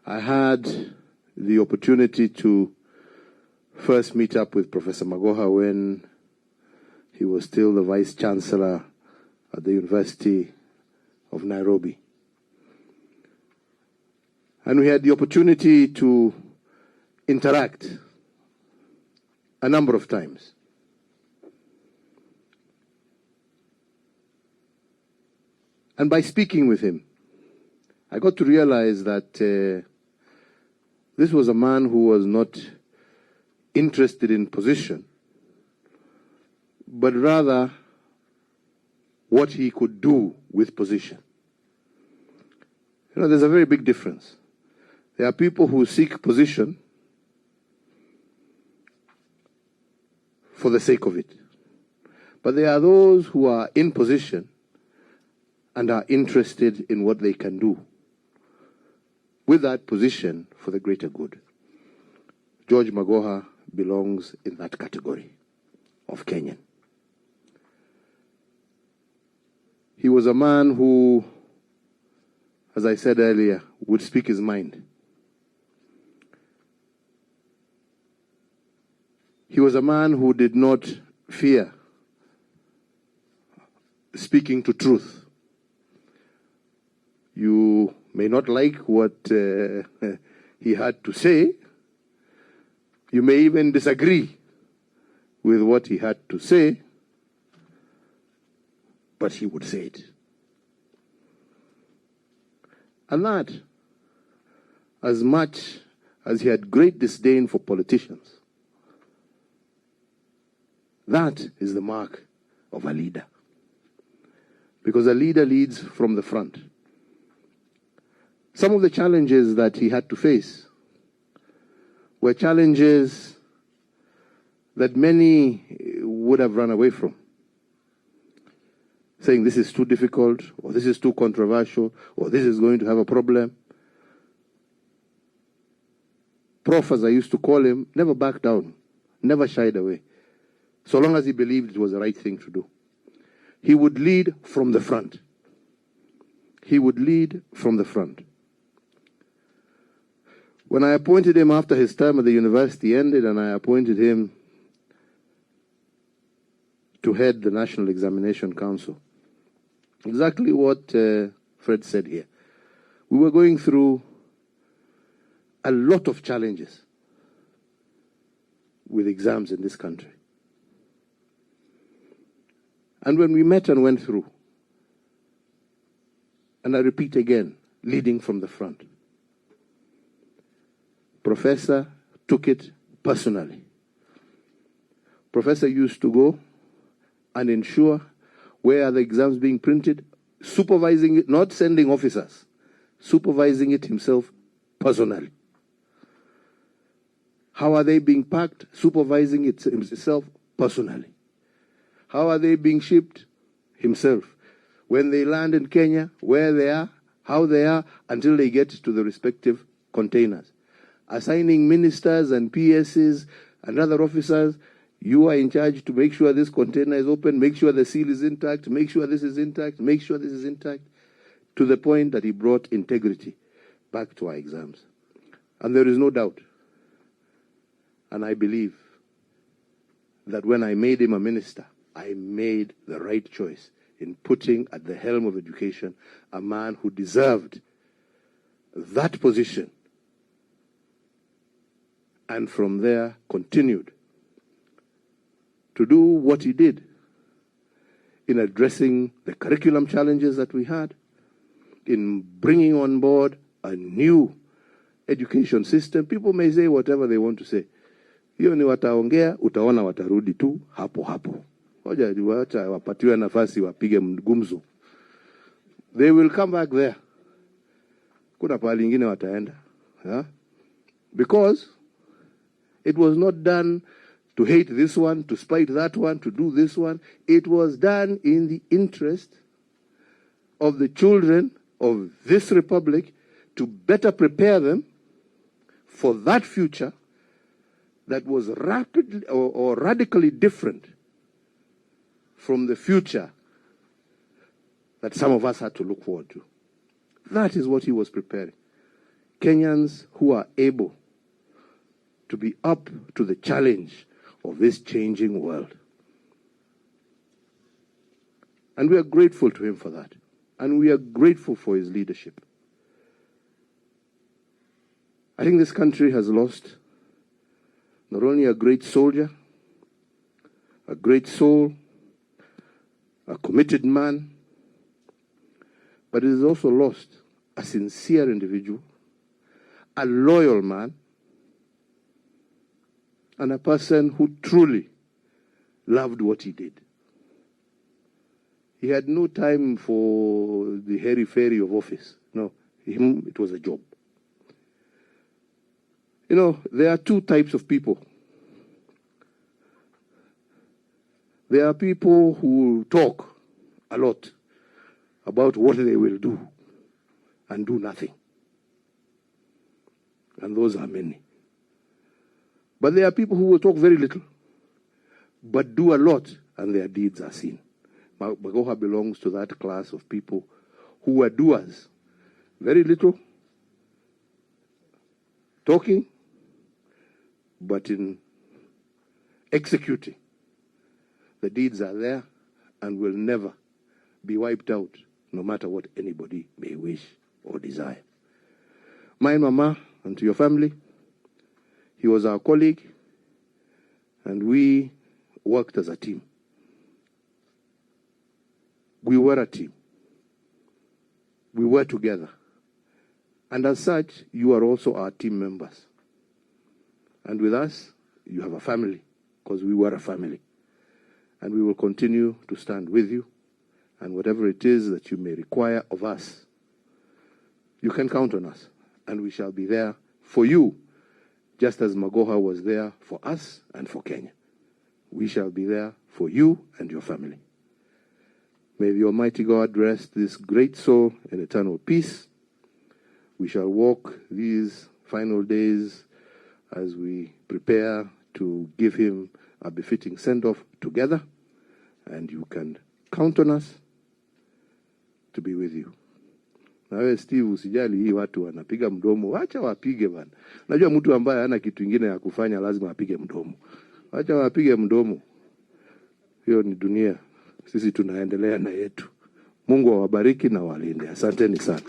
I had the opportunity to first meet up with Professor Magoha when he was still the Vice Chancellor at the University of Nairobi. And we had the opportunity to interact a number of times. And by speaking with him, I got to realize that this was a man who was not interested in position, but rather what he could do with position. You know, there's a very big difference. There are people who seek position for the sake of it. But there are those who are in position and are interested in what they can do with that position for the greater good. George Magoha belongs in that category of Kenyan. He was a man who, as I said earlier, would speak his mind. He was a man who did not fear speaking to truth. You may not like what he had to say. You may even disagree with what he had to say, but he would say it. And that, as much as he had great disdain for politicians, that is the mark of a leader. Because a leader leads from the front. Some of the challenges that he had to face were challenges that many would have run away from, saying this is too difficult, or this is too controversial, or this is going to have a problem. Prof, as I used to call him, never backed down, never shied away, so long as he believed it was the right thing to do. He would lead from the front. He would lead from the front. When I appointed him after his term at the university ended, and I appointed him to head the National Examination Council, exactly what Fred said here. We were going through a lot of challenges with exams in this country. And when we met and went through, and I repeat again, leading from the front, Professor took it personally. Professor used to go and ensure where are the exams being printed, supervising it, not sending officers, supervising it himself personally. How are they being packed? Supervising it himself personally. How are they being shipped? Himself. When they land in Kenya, where they are, how they are, until they get to the respective containers. Assigning ministers and PSs and other officers, you are in charge to make sure this container is open, make sure the seal is intact, make sure this is intact, make sure this is intact, to the point that he brought integrity back to our exams. And there is no doubt, and I believe that when I made him a minister, I made the right choice in putting at the helm of education a man who deserved that position, and from there continued to do what he did in addressing the curriculum challenges that we had, in bringing on board a new education system. People may say whatever they want to say. Hiyo ni wataongea, utaona watarudi tu hapo hapo. Hoja wacha wapatiwe nafasi wapige mgumzo. They will come back there. Kuna pahali ingine wataenda. Yeah? Because it was not done to hate this one, to spite that one, to do this one. It was done in the interest of the children of this republic, to better prepare them for that future that was rapidly or radically different from the future that some of us had to look forward to. That is what he was preparing. Kenyans who are able to be up to the challenge of this changing world. And we are grateful to him for that. And we are grateful for his leadership. I think this country has lost not only a great soldier, a great soul, a committed man, but it has also lost a sincere individual, a loyal man, and a person who truly loved what he did. He had no time for the hairy-fairy of office. No, him, it was a job. You know, there are two types of people. There are people who talk a lot about what they will do and do nothing. And those are many. But there are people who will talk very little, but do a lot, and their deeds are seen. Magoha belongs to that class of people who are doers. Very little, talking, but in executing. The deeds are there and will never be wiped out, no matter what anybody may wish or desire. My mama, and to your family, he was our colleague, and we worked as a team. We were a team. We were together. And as such, you are also our team members. And with us, you have a family, because we were a family. And we will continue to stand with you, and whatever it is that you may require of us, you can count on us, and we shall be there for you, just as Magoha was there for us and for Kenya. We shall be there for you and your family. May the Almighty God rest this great soul in eternal peace. We shall walk these final days as we prepare to give him a befitting send-off together, and you can count on us to be with you. Na wewe Steve, usijali hii watu wanapiga mdomo, acha wapige bana. Najua mtu ambaye hana kitu kingine ya kufanya lazima apige mdomo. Acha wapige mdomo. Hiyo ni dunia. Sisi tunaendelea na yetu. Mungu awabariki na walinde. Asanteni sana.